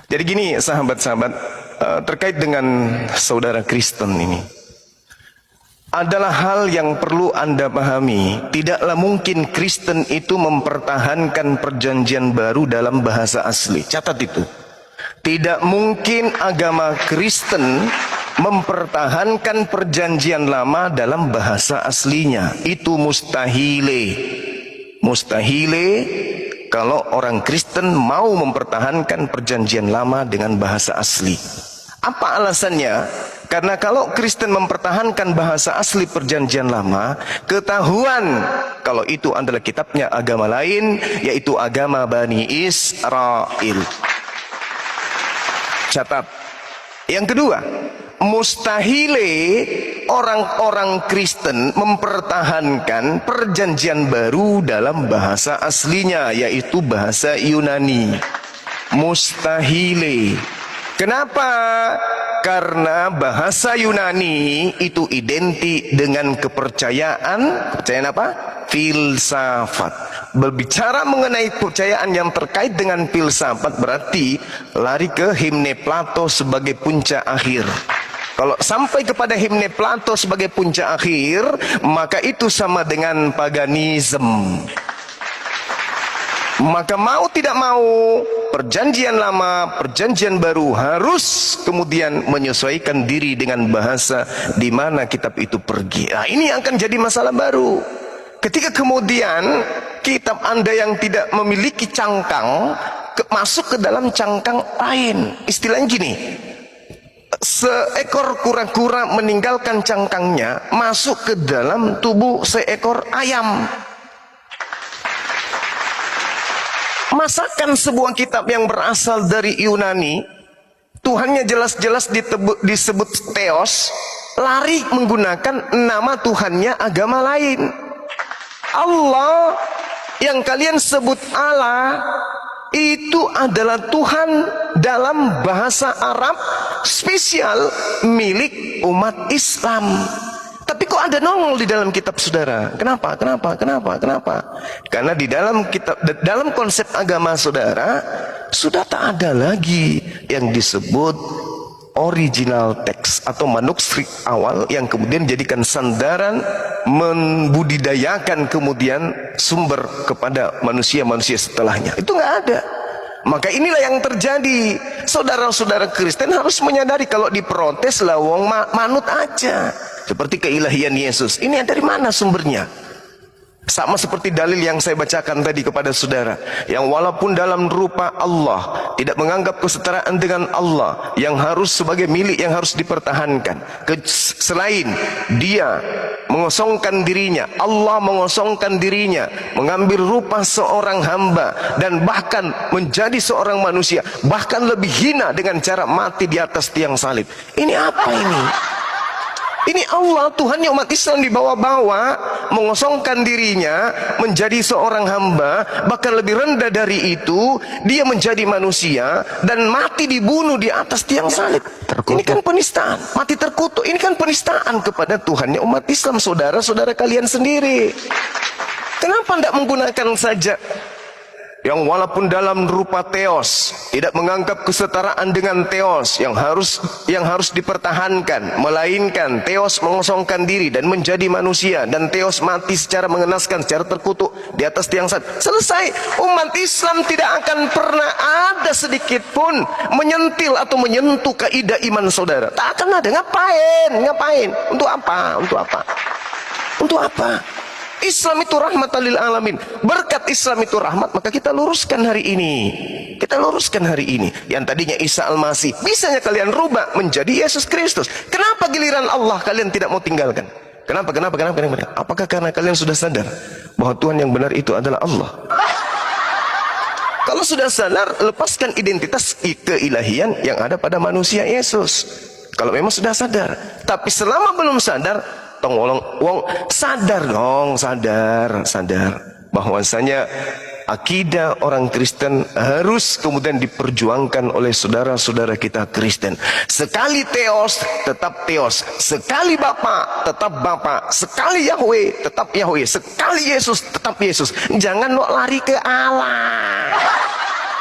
Jadi gini sahabat-sahabat, terkait dengan saudara Kristen ini, adalah hal yang perlu Anda pahami. Tidaklah mungkin Kristen itu mempertahankan perjanjian baru dalam bahasa asli. Catat itu. Tidak mungkin agama Kristen mempertahankan perjanjian lama dalam bahasa aslinya. Itu mustahile. Mustahile kalau orang Kristen mau mempertahankan perjanjian lama dengan bahasa asli. Apa alasannya? Karena kalau Kristen mempertahankan bahasa asli perjanjian lama, ketahuan kalau itu adalah kitabnya agama lain, yaitu agama Bani Israel. Catat. Yang kedua, mustahile orang-orang Kristen mempertahankan perjanjian baru dalam bahasa aslinya, yaitu bahasa Yunani. Mustahile. Kenapa? Karena bahasa Yunani itu identik dengan kepercayaan apa? Filsafat. Berbicara mengenai kepercayaan yang terkait dengan filsafat berarti lari ke himne Plato sebagai puncak akhir. Kalau sampai kepada himne Plato sebagai puncak akhir, maka itu sama dengan paganisme. Maka mau tidak mau, perjanjian lama, perjanjian baru harus kemudian menyesuaikan diri dengan bahasa di mana kitab itu pergi. Nah, ini akan jadi masalah baru. Ketika kemudian kitab Anda yang tidak memiliki cangkang masuk ke dalam cangkang lain. Istilahnya gini, seekor kura-kura meninggalkan cangkangnya masuk ke dalam tubuh seekor ayam. Masakan sebuah kitab yang berasal dari Yunani, Tuhannya jelas-jelas disebut Theos, lari menggunakan nama Tuhannya agama lain. Allah yang kalian sebut Allah itu adalah Tuhan dalam bahasa Arab spesial milik umat Islam. Tapi kok ada nongol di dalam kitab saudara? Kenapa? Karena di dalam kitab, dalam konsep agama saudara, sudah tak ada lagi yang disebut original text atau manuskrip awal yang kemudian jadikan sandaran membudidayakan kemudian sumber kepada manusia-manusia setelahnya. Itu nggak ada. Maka inilah yang terjadi. Saudara-saudara Kristen harus menyadari kalau diprotes lawong manut aja. Seperti keilahian Yesus. Ini dari mana sumbernya? Sama seperti dalil yang saya bacakan tadi kepada saudara, yang walaupun dalam rupa Allah, tidak menganggap kesetaraan dengan Allah, yang harus sebagai milik yang harus dipertahankan. Selain dia mengosongkan dirinya, Allah mengosongkan dirinya, mengambil rupa seorang hamba, dan bahkan menjadi seorang manusia, bahkan lebih hina dengan cara mati di atas tiang salib. Ini apa ini? Ini Allah, Tuhannya umat Islam dibawa-bawa, mengosongkan dirinya, menjadi seorang hamba, bahkan lebih rendah dari itu, dia menjadi manusia, dan mati dibunuh di atas tiang salib. Ini kan penistaan, mati terkutuk, ini kan penistaan kepada Tuhannya umat Islam, saudara-saudara kalian sendiri. Kenapa tidak menggunakan saja yang walaupun dalam rupa Theos, tidak menganggap kesetaraan dengan Theos yang harus dipertahankan, melainkan Theos mengosongkan diri dan menjadi manusia, dan Theos mati secara mengenaskan, secara terkutuk di atas tiang salib. Selesai. Umat Islam tidak akan pernah ada sedikit pun menyentil atau menyentuh kaidah iman saudara. Tak akan ada. Ngapain? Untuk apa? Untuk apa? Islam itu rahmatan lil alamin. Berkat Islam itu rahmat, maka kita luruskan hari ini. Yang tadinya Isa Al-Masih, bisanya kalian rubah menjadi Yesus Kristus. Kenapa giliran Allah kalian tidak mau tinggalkan? Kenapa? Apakah karena kalian sudah sadar bahwa Tuhan yang benar itu adalah Allah? Kalau sudah sadar, lepaskan identitas keilahian yang ada pada manusia Yesus. Kalau memang sudah sadar. Tapi selama belum sadar, sadar bahwasanya akidah orang Kristen harus kemudian diperjuangkan oleh saudara-saudara kita Kristen. Sekali Theos tetap Theos, sekali Bapa tetap Bapa, sekali Yahweh tetap Yahweh, sekali Yesus tetap Yesus. Jangan lo lari ke Allah.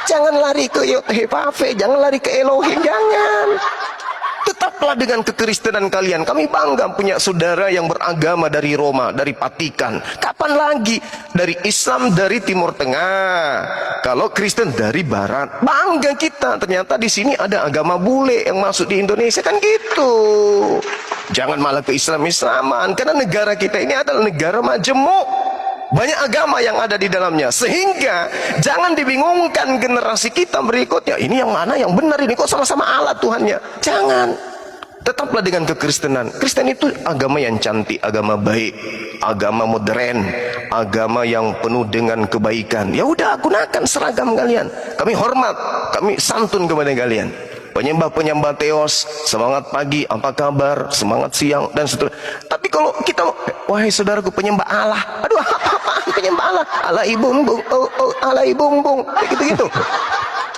Jangan lari ke Yehovah, jangan lari ke Elohim, jangan. Tetaplah dengan kekristenan kalian. Kami bangga punya saudara yang beragama dari Roma, dari Vatikan. Kapan lagi? Dari Islam, dari Timur Tengah. Kalau Kristen dari Barat. Bangga kita. Ternyata di sini ada agama bule yang masuk di Indonesia, kan gitu. Jangan malah ke Islam-Islaman. Karena negara kita ini adalah negara majemuk. Banyak agama yang ada di dalamnya. Sehingga jangan dibingungkan generasi kita berikutnya. Ini yang mana yang benar, ini kok sama-sama Allah Tuhannya. Jangan. Tetaplah dengan kekristenan. Kristen itu agama yang cantik, agama baik, agama modern, agama yang penuh dengan kebaikan. Ya udah, gunakan seragam kalian. Kami hormat, kami santun kepada kalian. Penyembah-penyembah Theos, semangat pagi, apa kabar, semangat siang, dan seterusnya. Tapi kalau kita, wahai saudaraku penyembah Allah, aduh apa-apaan penyembah Allah, Allah ibumbung, Allah ibumbung, gitu-gitu.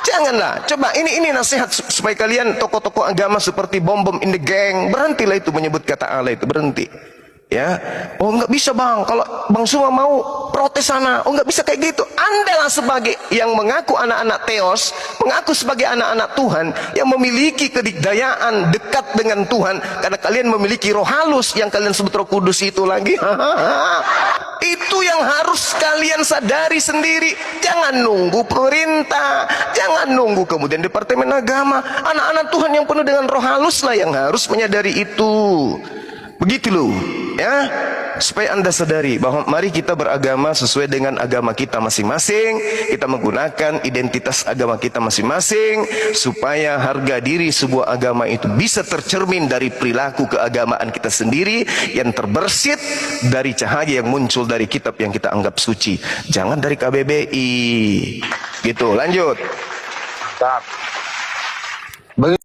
Janganlah. Coba ini nasihat supaya kalian tokoh-tokoh agama seperti bom-bom in the gang, berhentilah itu menyebut kata Allah itu, berhenti. Ya, oh nggak bisa bang, kalau bang Suma mau protes sana, oh nggak bisa kayak gitu. Andalah sebagai yang mengaku anak-anak Theos, mengaku sebagai anak-anak Tuhan, yang memiliki kedikdayaan dekat dengan Tuhan, karena kalian memiliki roh halus yang kalian sebut Roh Kudus itu lagi. Itu yang harus kalian sadari sendiri. Jangan nunggu pemerintah, jangan nunggu kemudian Departemen Agama. Anak-anak Tuhan yang penuh dengan roh halus lah yang harus menyadari itu. Begitu loh, ya, supaya Anda sadari bahwa mari kita beragama sesuai dengan agama kita masing-masing. Kita menggunakan identitas agama kita masing-masing, supaya harga diri sebuah agama itu bisa tercermin dari perilaku keagamaan kita sendiri yang terbersit dari cahaya yang muncul dari kitab yang kita anggap suci. Jangan dari KBBI. Gitu, lanjut.